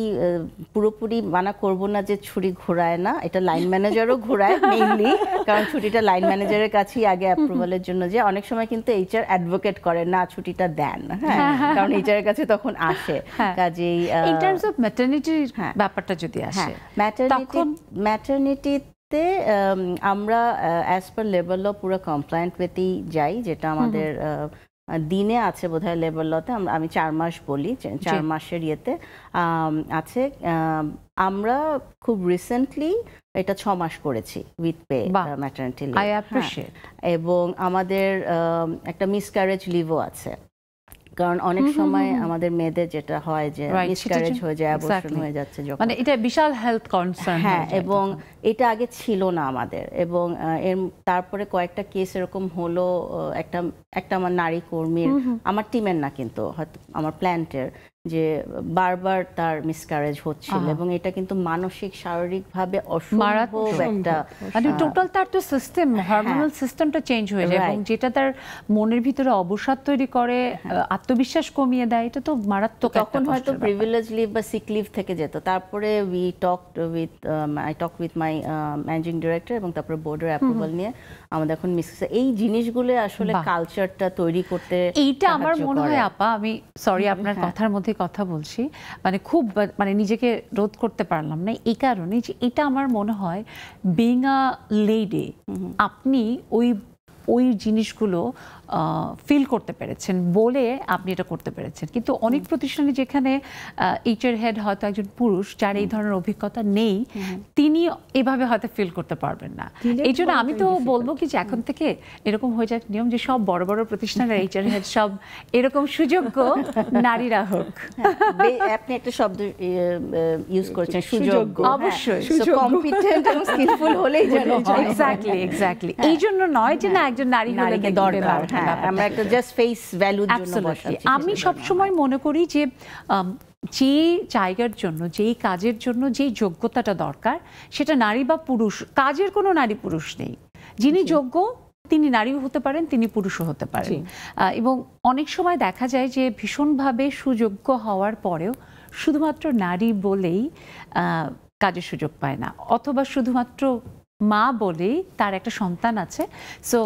S3: পুরোপুরি মানা করব না যে ছুটি ঘোরায় না, এটা লাইন ম্যানেজারও ঘোরায় মেইনলি, কারণ ছুটিটা লাইন ম্যানেজারের কাছেই আগে অ্যাপ্রুভালের জন্য, যে অনেক সময় কিন্তু এইচআর অ্যাডভোকেট করে না ছুটিটা দেন, হ্যাঁ, কারণ এইচআর এর কাছে তখন আসে। কাজেই ইন টার্মস অফ ম্যাটারনিটির ব্যাপারটা যদি আসে, ম্যাটারনিটিতে আমরা অ্যাজ পার লেবার ল পুরো কমপ্লায়েন্ট ওয়েতেই যাই, যেটা আমাদের দিনে আছে বোধহয় লেবার লতে, আমি 4 মাস বলি, 4 মাসের ইয়েতে আছে। আমরা খুব রিসেন্টলি এটা 6 মাস করেছি উইথ পে ম্যাটারনিটি লিভ, এবং আমাদের একটা মিসক্যারেজ লিভও আছে, কারণ অনেক সময় আমাদের মেয়েদের যেটা হয় যে মিসক্যারেজ হয়ে যায়, অ্যাবর্শন হয়ে যাচ্ছে যখন, মানে এটা বিশাল হেলথ কনসার্ন। হ্যাঁ, এবং এটা আগে ছিল না আমাদের, এবং তারপরে কয়েকটা কেস এরকম হলো, একটা আমার নারী কর্মীর, আমার টিমের না কিন্তু হয়তো আমার প্ল্যান্টের, যে বারবার তার মিসক্যারেজ হচ্ছিল, এবং এটা কিন্তু মানসিক শারীরিকভাবে অসম্ভব একটা,
S1: মানে টোটাল তার তো সিস্টেম, হরমোনাল সিস্টেমটা চেঞ্জ হয়ে যায়, এবং যেটা তার মনের ভিতরে অবসাদ তৈরি করে, আত্মবিশ্বাস কমিয়ে দেয়, এটা তো মারাত্মক।
S3: তখন হয়তো প্রিভিলেজ লিভ বা সিক লিভ থেকে যেত। তারপরে I talk with my managing director, এবং তারপরে বোর্ডের অ্যাপ্রুভাল নিয়ে আমাদের এখন এই জিনিসগুলো আসলে কালচারটা তৈরি করতে,
S1: এইটা আমার মনে হয় আপা, আমি সরি আপনার কথার মধ্যে কথা বলছি, মানে খুব মানে নিজেকে রোধ করতে পারলাম না, এই কারণে যে এটা আমার মনে হয় বিং আ লেডি আপনি ওই জিনিসগুলো ফিল করতে পেরেছেন বলে আপনি এটা করতে পেরেছেন, কিন্তু অনেক প্রতিষ্ঠানে যেখানে এইচআর হেড হয়তো একজন পুরুষ যার এই ধরনের অভিজ্ঞতা নেই, তিনি এভাবে হয়তো ফিল করতে পারবেন না। এই জন্য আমি তো বলবো কি যে এখন থেকে এরকম হয়ে যাক নিয়ম, যে সব বড় বড় প্রতিষ্ঠানের এইচআর হেড সব এরকম সুযোগ্য নারীরা হোক।
S3: আপনি একটা শব্দ ইউজ করছেন, সুযোগ্য।
S1: অবশ্যই
S3: কম্পিটেন্ট এবং স্কিলফুল হলেই যেন হয়।
S1: এক্স্যাক্টলি এই জন্য নয় যে না একজন নারী হলে দরকার,
S3: আমরা একটা জাস্ট ফেস ভ্যালুর জন্য বসাচ্ছি।
S1: আমি সবসময় মনে করি যে যে জায়গার জন্য, যেই কাজের জন্য যেই যোগ্যতাটা দরকার, সেটা নারী বা পুরুষ, কাজের কোনো নারী পুরুষ নেই, যিনি যোগ্য তিনি নারীও হতে পারেন, তিনি পুরুষও হতে পারেন। এবং অনেক সময় দেখা যায় যে ভীষণভাবে সুযোগ্য হওয়ার পরেও শুধুমাত্র নারী বলেই কাজের সুযোগ পায় না, অথবা শুধুমাত্র মা বলেই তার একটা সন্তান আছে, সো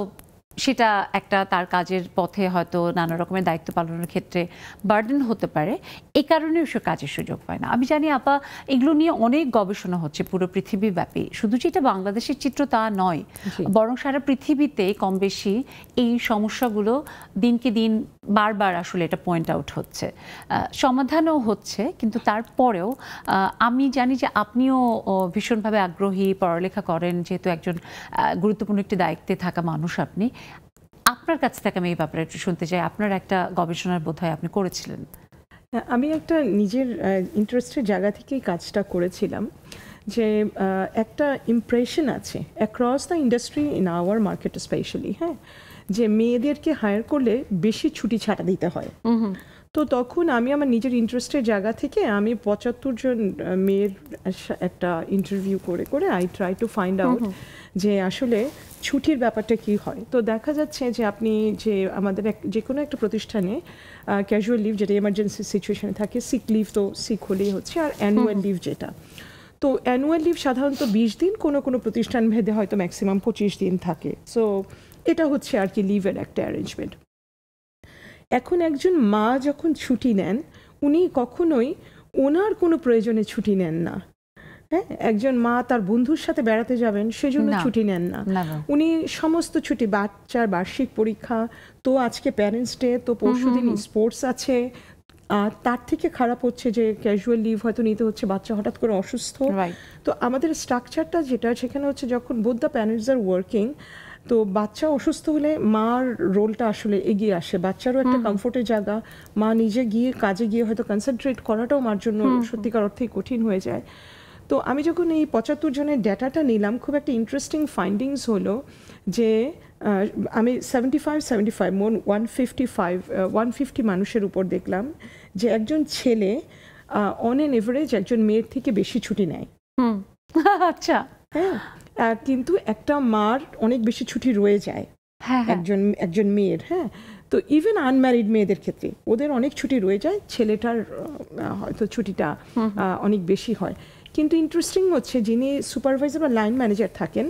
S1: সেটা একটা তার কাজের পথে হয়তো নানা রকমের দায়িত্ব পালনের ক্ষেত্রে বার্ডেন হতে পারে, এই কারণেও সে কাজের সুযোগ পায় না। আমি জানি আপা এগুলো নিয়ে অনেক গবেষণা হচ্ছে পুরো পৃথিবীব্যাপী, শুধু যে এটা বাংলাদেশের চিত্র তা নয়, বরং সারা পৃথিবীতে কম বেশি এই সমস্যাগুলো দিনকে দিন বারবার আসলে এটা পয়েন্ট আউট হচ্ছে, সমাধানও হচ্ছে। কিন্তু তারপরেও আমি জানি যে আপনিও ভীষণভাবে আগ্রহী, পড়ালেখা করেন, যেহেতু একজন গুরুত্বপূর্ণ একটি দায়িত্বে থাকা মানুষ আপনি। আপনার কাছ থেকে আমি এই ব্যাপারে একটু শুনতে চাই, আপনার একটা গবেষণার বোধহয় আপনি করেছিলেন।
S2: আমি একটা নিজের ইন্টারেস্টের জায়গা থেকেই কাজটা করেছিলাম, যে একটা ইমপ্রেশন আছে across the industry in our market specially, হ্যাঁ, যে মেয়েদেরকে হায়ার করলে বেশি ছুটি ছাটা দিতে হয়। তো তখন আমি আমার নিজের ইন্টারেস্টের জায়গা থেকে আমি 75 জন মেয়ের একটা ইন্টারভিউ করে করে I try to find out যে আসলে ছুটির ব্যাপারটা কি হয়। তো দেখা যাচ্ছে যে আপনি যে আমাদের যে কোনো একটা প্রতিষ্ঠানে ক্যাজুয়াল লিভ যেটা এমার্জেন্সি সিচুয়েশনে থাকে, সিক লিভ তো সিক হলেই হচ্ছে, আর অ্যানুয়াল লিভ যেটা, তো অ্যানুয়াল লিভ সাধারণত 20 দিন, কোনো কোনো প্রতিষ্ঠান ভেদে হয়তো ম্যাক্সিমাম 25 দিন থাকে। সো এটা হচ্ছে আর কি লিভের একটা অ্যারেঞ্জমেন্ট। এখন একজন মা যখন ছুটি নেন, উনি কখনোই ওনার কোনো প্রয়োজনে ছুটি নেন না। হ্যাঁ, একজন মা তার বন্ধুর সাথে বেড়াতে যাবেন সেজন্য ছুটি নেন না, উনি সমস্ত ছুটি, বাচ্চার বার্ষিক পরীক্ষা, তো আজকে প্যারেন্টস ডে, তো পরশুদিন স্পোর্টস আছে, তার থেকে খারাপ হচ্ছে যে ক্যাজুয়াল লিভ হয়তো নিতে হচ্ছে, বাচ্চা হঠাৎ করে অসুস্থ। তো আমাদের স্ট্রাকচারটা যেটা সেখানে হচ্ছে যখন both the parents are working, তো বাচ্চা অসুস্থ হলে মার রোলটা আসলে এগিয়ে আসে, বাচ্চারও একটা কমফোর্টের জায়গা, মা নিজে গিয়ে কাজে গিয়ে হয়তো কনসেন্ট্রেট করাটাও মার জন্য সত্যিকার অর্থেই কঠিন হয়ে যায়। তো আমি যখন এই 75 জনের ডেটাটা নিলাম, খুব একটা ইন্টারেস্টিং ফাইন্ডিংস হলো যে আমি 75 মোর 150 মানুষের উপর দেখলাম যে একজন ছেলে অন এন এভারেজ একজন মেয়ের থেকে বেশি ছুটি নেয়।
S1: আচ্ছা,
S2: হ্যাঁ, কিন্তু একটা মার অনেক বেশি ছুটি রয়ে যায় একজন মেয়ের। হ্যাঁ, তো ইভেন আনম্যারিড মেয়েদের ক্ষেত্রে ওদের অনেক ছুটি রয়ে যায়, ছেলেটার হয়তো ছুটিটা অনেক বেশি হয়। কিন্তু ইন্টারেস্টিং হচ্ছে যিনি সুপারভাইজার বা লাইন ম্যানেজার থাকেন,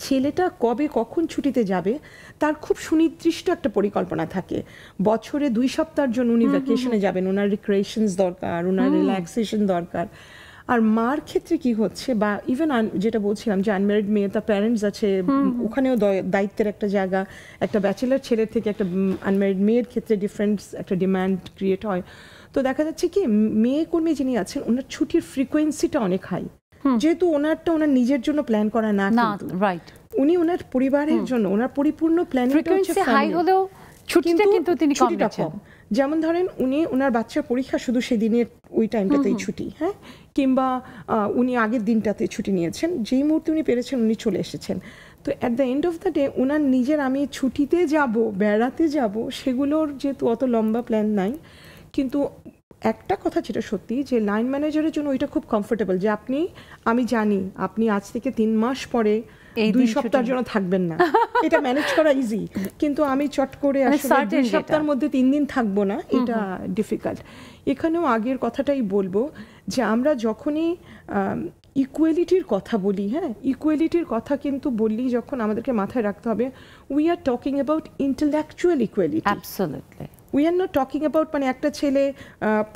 S2: ছেলেটা কবে কখন ছুটিতে যাবে তার খুব সুনির্দিষ্ট একটা পরিকল্পনা থাকে। বছরে 2 সপ্তাহের জন্য উনি ভ্যাকেশনে যাবেন, ওনার রিক্রিয়েশনস দরকার, ওনার রিল্যাক্সেশন দরকার। আর মার ক্ষেত্রে কি হচ্ছে, বা ইভেন যেটা বলছিলাম যে আনম্যারিড মেয়ে, তার প্যারেন্টস আছে, ওখানেও দায়িত্বের একটা জায়গা, একটা ব্যাচেলার ছেলের থেকে একটা আনম্যারিড মেয়ের ক্ষেত্রে ডিফারেন্ট একটা ডিমান্ড ক্রিয়েট হয়। তো দেখা যাচ্ছে কি মেয়ে কর্মী যিনি আছেন ওনার ছুটির ফ্রিকোয়েন্সিটা অনেক হাই, যেহেতু ওনার নিজের জন্য প্ল্যান করা না, উনি ওনার পরিবারের জন্য ওনার পরিপূর্ণ প্ল্যানিংটা হচ্ছে হাই হলেও ছুটিটা কিন্তু তিনি কম। যেমন ধরেন উনি ওনার বাচ্চার পরীক্ষা শুধু সেদিনের ওই টাইমটাতেই ছুটি, হ্যাঁ, কিংবা উনি আগের দিনটাতে ছুটি নিয়েছেন, যেই মুহূর্তে উনি পেরেছেন উনি চলে এসেছেন। তো at the end of the day ওনার নিজের আমি ছুটিতে যাব, বেড়াতে যাব, সেগুলোর যেহেতু অত লম্বা প্ল্যান নাই। কিন্তু একটা কথা যেটা সত্যি যে লাইন ম্যানেজারের জন্য ওইটা খুব কমফোর্টেবল, যে আমি জানি আপনি আজ থেকে 3 মাস পরে 2 সপ্তাহের জন্য থাকবেন না, এটা ম্যানেজ করা ইজি। কিন্তু আমি চট করে আসলে 2 সপ্তাহের মধ্যে 3 দিন থাকবো না, এটা ডিফিকাল্ট। এখানেও আগের কথাটাই বলবো যে আমরা যখনই ইকুয়ালিটির কথা বলি, হ্যাঁ, ইকুয়ালিটির কথা কিন্তু বললি যখন আমাদেরকে মাথায় রাখতে হবে we are talking about intellectual equality.
S1: Absolutely,
S2: we are not talking about মানে একটা ছেলে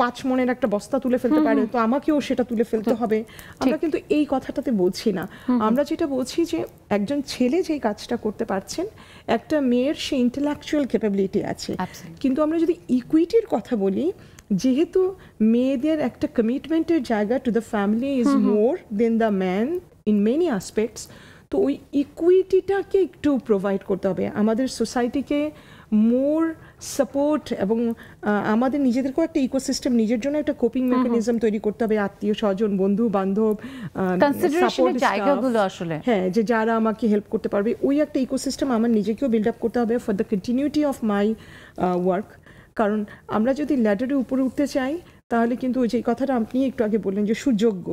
S2: 5 মণের একটা বস্তা তুলে ফেলতে পারে তো আমাকেও সেটা তুলে ফেলতে হবে, আমরা কিন্তু এই কথাটাতে বলছি না। আমরা যেটা বলছি যে একজন ছেলে যেই কাজটা করতে পারছেন, একটা মেয়ের সে ইন্টেলেকচুয়াল ক্যাপাবিলিটি আছে। কিন্তু আমরা যদি ইকুইটির কথা বলি, যেহেতু মেয়েদের একটা কমিটমেন্টের জায়গা to the family is more than the man in many aspects, তো ওই ইকুইটিটাকে একটু প্রোভাইড করতে হবে, আমাদের সোসাইটিকে মোর সাপোর্ট, এবং আমাদের নিজেদেরকেও একটা ইকোসিস্টেম, নিজের জন্য একটা কোপিং মেকানিজম তৈরি করতে হবে, আত্মীয় স্বজন, বন্ধু বান্ধব, হ্যাঁ, যে যারা আমাকে হেল্প করতে পারবে, ওই একটা ইকোসিস্টেম আমার নিজেকেও বিল্ড আপ করতে হবে for the continuity of my work. কারণ আমরা যদি ল্যাডারের উপরে উঠতে চাই তাহলে কিন্তু ওই যে কথাটা আপনি একটু আগে বললেন যে সুযোগ্য,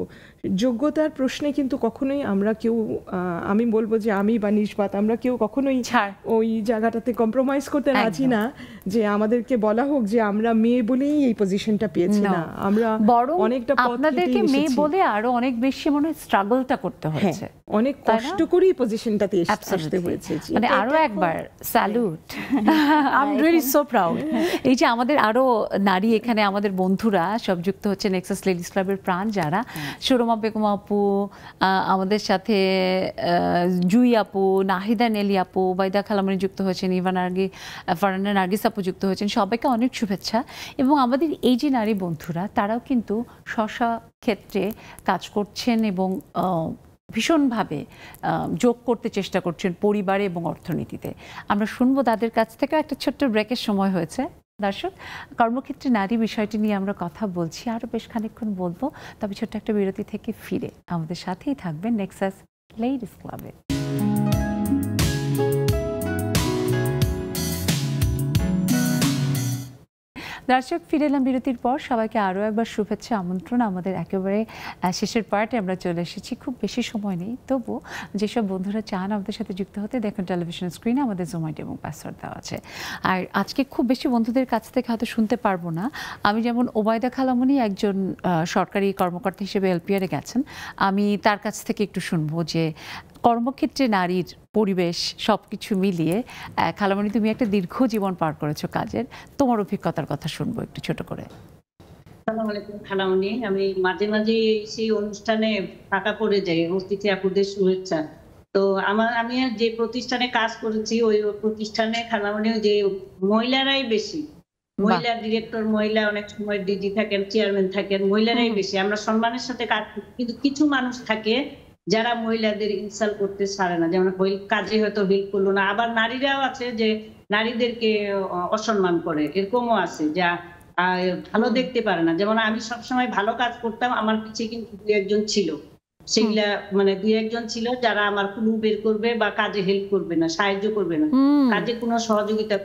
S2: যোগ্যতার প্রশ্নে কিন্তু কখনোই আমরা কেউ আমি বলবো যে আমি বা নিষ্পাত আমরা কেউ কখনোই ওই জায়গাটাতে কম্প্রোমাইজ করতে রাজি না যে আমাদেরকে বলা হোক যে আমরা মেয়ে বলেই এই পজিশনটা পেয়েছি না, আমরা অনেকটা
S1: আপনাদেরকে মেয়ে বলে আরো অনেক বেশি মনে স্ট্রাগলটা করতে হয়েছে,
S2: অনেক কষ্ট করেই পজিশনটাতে আসতে হয়েছে।
S1: মানে আরো একবার salute, I am really so proud. এই যে আমাদের আরো নারী এখানে আমাদের বন্ধুরা সব যুক্ত হচ্ছে নেক্সাস লেডিস ক্লাবের প্রাণ যারা, সুরমা বেগম আপু আমাদের সাথে, জুই আপু, নাহিদা নেলি আপু, বাইদা খালামনি যুক্ত হয়েছেন, ফারহানা নার্গিস আপু যুক্ত হয়েছেন, সবাইকে অনেক শুভেচ্ছা। এবং আমাদের এই যে নারী বন্ধুরা তারাও কিন্তু স্ব ক্ষেত্রে কাজ করছেন এবং ভীষণভাবে যোগ করতে চেষ্টা করছেন পরিবারে এবং অর্থনীতিতে। আমরা শুনবো তাদের কাছ থেকে। একটা ছোট্ট ব্রেকের সময় হয়েছে দর্শক, কর্মক্ষেত্রে নারী বিষয়টি নিয়ে আমরা কথা বলছি, আরও বেশ খানিকক্ষণ বলবো, তবে ছোট্ট একটা বিরতি থেকে ফিরে আমাদের সাথেই থাকবেন নেক্সাস লেডিস ক্লাবে। দর্শক, ফিরে এলাম বিরতির পর। সবাইকে আরও একবার শুভেচ্ছা, আমন্ত্রণ। আমাদের একেবারে শেষের পার্টে আমরা চলে এসেছি, খুব বেশি সময় নেই, তবু যেসব বন্ধুরা চান আমাদের সাথে যুক্ত হতে, দেখুন টেলিভিশন স্ক্রিনে আমাদের জুম আইডি এবং পাসওয়ার্ড দেওয়া আছে। আর আজকে খুব বেশি বন্ধুদের কাছ থেকে হয়তো শুনতে পারবো না। আমি যেমন ওবায়দা খালামনি একজন সরকারি কর্মকর্তা হিসেবে এলপিআরে গেছেন, আমি তার কাছ থেকে একটু শুনবো যে কর্মক্ষেত্রে নারীর পরিবেশ সবকিছু মিলিয়ে। খালামনি, তুমি একটা দীর্ঘ জীবন পার করেছো কাজের, তোমার অভিজ্ঞতার কথা শুনবো একটু ছোট করে।
S4: আসসালামু আলাইকুম খালামনি, আমি মাঝে মাঝে সেই অনুষ্ঠানে ফাঁকা পড়ে যাই, অতিথি আপুদের শুভেচ্ছা। তো আমি যে প্রতিষ্ঠানে কাজ করেছি ওই প্রতিষ্ঠানে খালামনি যে মহিলারাই বেশি, মহিলা ডিরেক্টর, মহিলা অনেক সময় ডিজি থাকেন, চেয়ারম্যান থাকেন, মহিলারাই বেশি। আমরা সম্মানের সাথে কাজ করি, কিন্তু কিছু মানুষ থাকে যারা মহিলাদের ইনসাল্ট করতে ছাড়ে না, যেমন কাজে হয়তো হেল্প করলো না। আবার নারীরাও আছে যে নারীদেরকে অসম্মান করে, এরকমও আছে যা ভালো দেখতে পারে না। যেমন আমি সবসময় ভালো কাজ করতাম, আমার পিছিয়ে কিন্তু দুই একজন ছিল, সেগুলা মানে দুই একজন ছিল যারা আমার কুলু বের করবে বা কাজে হেল্প করবে না, সাহায্য করবে না, কাজে কোনো সহযোগিতা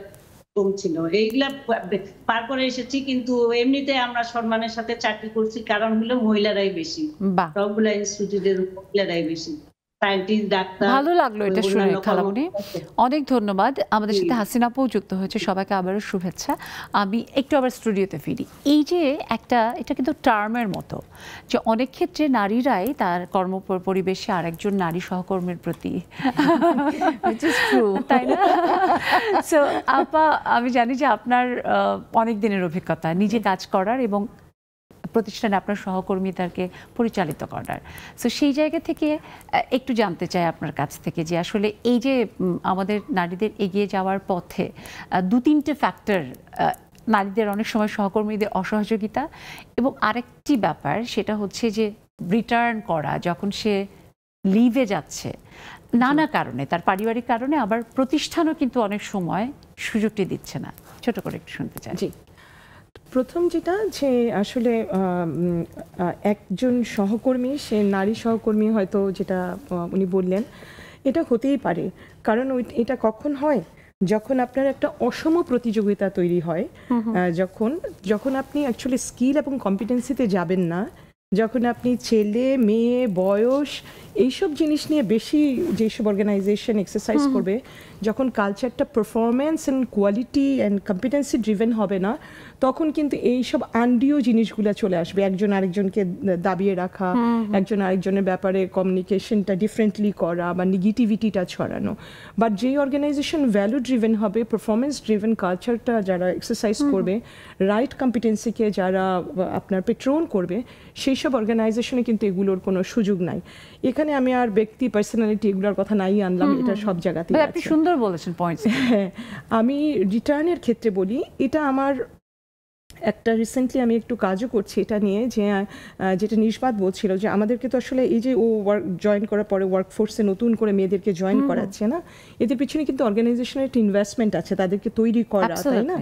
S4: কম ছিল। এইগুলা পার করে এসেছি, কিন্তু এমনিতে আমরা সম্মানের সাথে চাকরি করছি, কারণ হলো মহিলারাই বেশি, সবগুলা ইনস্টিটিউটের মহিলারাই বেশি।
S1: ভালো লাগলো এটা শুনে খালামনি, অনেক ধন্যবাদ। আমাদের সাথে হাসিনা আপু যুক্ত হয়েছে, সবাইকে আবারও শুভেচ্ছা। আমি একটু আবার স্টুডিওতে ফিরি। এই যে এটা কিন্তু টার্মের মতো যে অনেক ক্ষেত্রে নারীরাই তার কর্ম পরিবেশে আরেকজন নারী সহকর্মীর প্রতি, তাই না? সো আপা, আমি জানি যে আপনার অনেক দিনের অভিজ্ঞতা নিজে কাজ করার এবং প্রতিষ্ঠানে আপনার সহকর্মীদেরকে পরিচালিত করার। সো সেই জায়গা থেকে একটু জানতে চাই আপনার কাছ থেকে যে আসলে এই যে আমাদের নারীদের এগিয়ে যাওয়ার পথে দু তিনটে ফ্যাক্টর, নারীদের অনেক সময় সহকর্মীদের অসহযোগিতা এবং আরেকটি ব্যাপার সেটা হচ্ছে যে রিটার্ন করা যখন সে লিভে যাচ্ছে নানা কারণে, তার পারিবারিক কারণে, আবার প্রতিষ্ঠানও কিন্তু অনেক সময় সুযোগটি দিচ্ছে না। ছোট করে একটু শুনতে চাই।
S2: জি, প্রথম যেটা যে আসলে একজন সহকর্মী, সে নারী সহকর্মী হয়তো, যেটা উনি বললেন, এটা হতেই পারে। কারণ এটা কখন হয়, যখন আপনার একটা অসম প্রতিযোগিতা তৈরি হয়, যখন আপনি অ্যাকচুয়ালি স্কিল এবং কম্পিটেন্সিতে যাবেন না, যখন আপনি ছেলে মেয়ে বয়স এইসব জিনিস নিয়ে বেশি যেসব অর্গানাইজেশন এক্সারসাইজ করবে, যখন কালচারটা performance and quality and competency driven হবে না, তখন কিন্তু এইসব আনডিও জিনিসগুলো চলে আসবে। একজন আরেকজনকে দাবিয়ে রাখা, একজন আরেকজনের ব্যাপারে কমিউনিকেশনটা ডিফারেন্টলি করা বা নেগেটিভিটিটা ছড়ানো। বাট যেই অর্গানাইজেশন ভ্যালু ড্রিভেন হবে, পারফরমেন্স ড্রিভেন কালচারটা যারা এক্সারসাইজ করবে, রাইট কম্পিটেন্সিকে যারা আপনার পেট্রোন করবে, সেই সব অর্গানাইজেশনে কিন্তু এগুলোর কোনো সুযোগ নাই। এখানে আমি আর ব্যক্তি পার্সোনালিটি এগুলোর কথা নাই আনলাম, এটা সব জায়গাতেই আছে।
S1: আপনি সুন্দর বলেছেন পয়েন্ট।
S2: হ্যাঁ, আমি রিটার্নের ক্ষেত্রে বলি, এটা আমার একটা রিসেন্টলি আমি একটু কাজও করছি এটা নিয়ে, যে যেটা নিষ্পাত বলছিল যে আমাদেরকে তো আসলে এই যে ও জয়েন করার পরে ওয়ার্কফোর্সে নতুন করে মেয়েদেরকে জয়েন করাচ্ছে না, এদের পিছনে কিন্তু অর্গানাইজেশনের একটা ইনভেস্টমেন্ট আছে, তাদেরকে তৈরি করা, তাই না?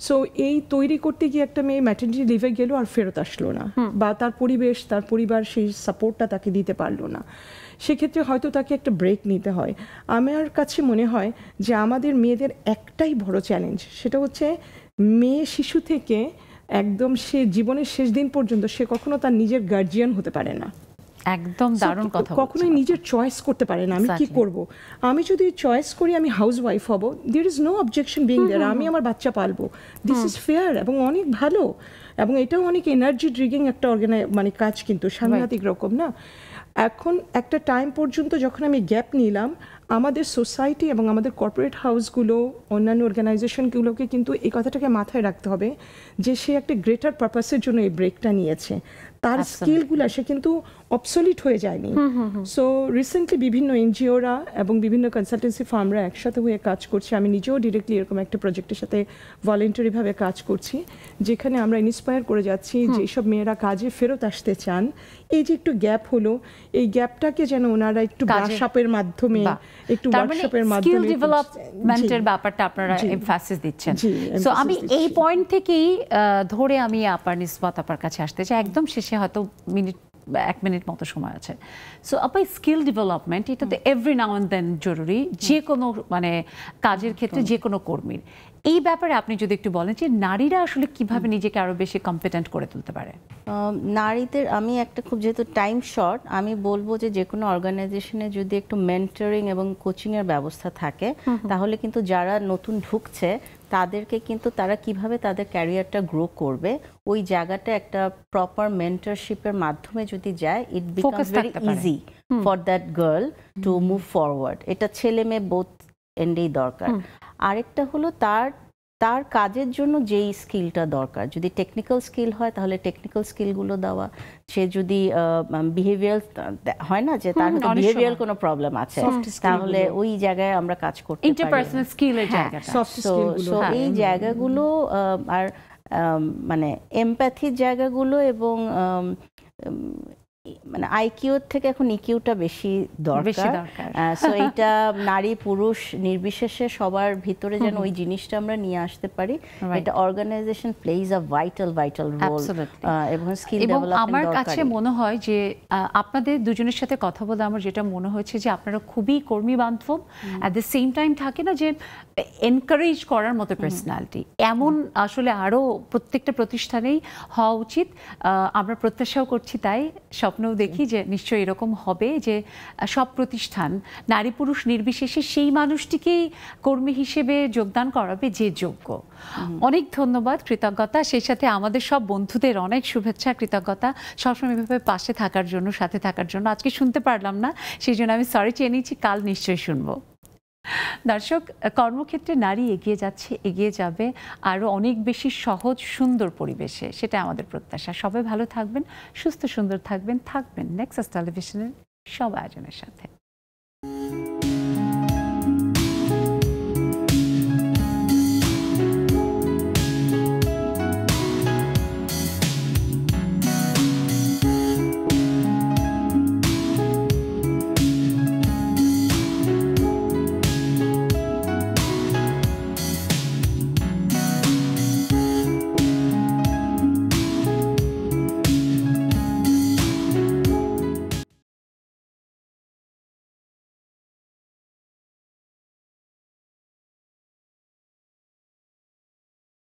S2: সো এই তৈরি করতে গিয়ে একটা মেয়ে ম্যাটারনিটি লিভে গেল আর ফেরত আসলো না, বা তার পরিবেশ, তার পরিবার সেই সাপোর্টটা তাকে দিতে পারলো না, সেক্ষেত্রে হয়তো তাকে একটা ব্রেক নিতে হয়। আমার কাছে মনে হয় যে আমাদের মেয়েদের একটাই বড় চ্যালেঞ্জ, সেটা হচ্ছে মেয়ে শিশু থেকে একদম সে জীবনের শেষ দিন পর্যন্ত সে কখনো তার নিজের গার্জিয়ান হতে পারে না।
S1: একদম দারুণ কথা
S2: কখনোই নিজের চয়েস করতে পারে না আমি কি করব। আমি যদি চয়েস করি আমি হাউস ওয়াইফ হব, there is no objection being there, আমি আমার বাচ্চা পালবো, দিস ইজ ফেয়ার এবং অনেক ভালো, এবং এটাও অনেক এনার্জি ড্রিগিং একটা মানে কাজ, কিন্তু সাংঘাতিক রকম না। এখন একটা টাইম পর্যন্ত যখন আমি গ্যাপ নিলাম, আমাদের সোসাইটি এবং আমাদের কর্পোরেট হাউসগুলো, অন্যান্য অর্গানাইজেশনগুলোকে কিন্তু এই কথাটাকে মাথায় রাখতে হবে যে সে একটা গ্রেটার পারপাসের জন্য এই ব্রেকটা নিয়েছে, তার স্কিলগুলো সে কিন্তু অবসলিট হয়ে যায়নি। সো রিসেন্টলি বিভিন্ন এনজিওরা এবং বিভিন্ন কনসালটেন্সি ফার্মরা একসাথে হয়ে কাজ করছে, আমি নিজেও ডিরেক্টলি এরকম একটা প্রজেক্টের সাথে ভলেন্টারিভাবে কাজ করছি, যেখানে আমরা ইন্সপায়ার করে যাচ্ছি যেসব মেয়েরা কাজে ফেরত আসতে চান, এই যে একটু গ্যাপ হলো, এই গ্যাপটাকে যেন ওনারা একটু ব্রাশআপের মাধ্যমে, একটু ওয়ার্কশপের মাধ্যমে,
S1: স্কিল ডেভেলপমেন্টের ব্যাপারটা আপনারা এমফাসিস দিচ্ছেন। সো আমি এই পয়েন্ট থেকেই ধরে আমি আপার নিসবাত আপার কাছে আসতে চাই, একদম শেষে হয়তো 1 মিনিট মতো সময় আছে। সো আপা স্কিল ডেভেলপমেন্ট এটা তো এভরি নাও অ্যান্ড দেন জরুরি, যে কোনো মানে কাজের ক্ষেত্রে যে কোনো কর্মীর। এই ব্যাপারে আপনি যদি একটু বলেন যে নারীরা আসলে কিভাবে নিজেকে আরো বেশি কম্পিটেন্ট করে তুলতে পারে।
S3: নারীদের আমি একটা খুব, যেহেতু টাইম শর্ট, আমি বলবো যে কোনো অর্গানাইজেশনে যদি একটু মেন্টরিং এবং কোচিং এর ব্যবস্থা থাকে, তাহলে কিন্তু যারা নতুন ঢুকছে তাদেরকে কিন্তু তারা কিভাবে তাদের ক্যারিয়ারটা গ্রো করবে, ওই জায়গাটা একটা প্রপার মেন্টরশিপের মাধ্যমে যদি যায়, it becomes very easy for that girl to move forward. এটা ছেলে মেয়ে বোথ এন্ডেই দরকার। আরেকটা হলো তার কাজের জন্য যেই স্কিলটা দরকার, যদি টেকনিক্যাল স্কিল হয় তাহলে টেকনিক্যাল স্কিলগুলো দেওয়া, সে যদি বিহেভিয়ার হয় না যে তার বিহেভিয়ারাল কোনো প্রবলেম আছে, তাহলে ওই জায়গায় আমরা কাজ করতে পারি,
S1: ইন্টারপার্সনাল স্কিলের জায়গাটা,
S3: সো এই জায়গাগুলো আর মানে এমপ্যাথির জায়গাগুলো এবং মানে আইকিউ থেকে এখন ইকিউটা বেশি দরকার। সো এইটা নারী পুরুষ নির্বিশেষে সবার ভিতরে যেন ওই জিনিসটা আমরা নিয়ে আসতে পারি, এটা organisation plays a vital role এবং স্কিল ডেভেলপমেন্ট।
S1: আমার কাছে মনে হয় যে আপনাদের দুজনের সাথে কথা বলে আমার যেটা মনে হয়েছে যে আপনারা খুবই কর্মী বান্ধব, অ্যাট দ্য সেম টাইম থাকে না যে এনকারেজ করার মতো পার্সোনালিটি, এমন আসলে আরো প্রত্যেকটা প্রতিষ্ঠানেই হওয়া উচিত। আমরা প্রত্যাশাও করছি, তাই স্বপ্নও দেখি যে নিশ্চয়ই এরকম হবে যে সব প্রতিষ্ঠান নারী পুরুষ নির্বিশেষে সেই মানুষটিকেই কর্মী হিসেবে যোগদান করাবে যে যোগ্য। অনেক ধন্যবাদ, কৃতজ্ঞতা, সেই সাথে আমাদের সব বন্ধুদের অনেক শুভেচ্ছা, কৃতজ্ঞতা সবসময় এভাবে পাশে থাকার জন্য, সাথে থাকার জন্য। আজকে শুনতে পারলাম না, সেই জন্য আমি সরি চেয়ে নিচ্ছি, কাল নিশ্চয়ই শুনবো। দর্শক, কর্মক্ষেত্রে নারী এগিয়ে যাচ্ছে, এগিয়ে যাবে আরও অনেক বেশি সহজ সুন্দর পরিবেশে, সেটা আমাদের প্রত্যাশা। সবাই ভালো থাকবেন, সুস্থ সুন্দর থাকবেন নেক্সাস টেলিভিশনের সব আয়োজনের সাথে।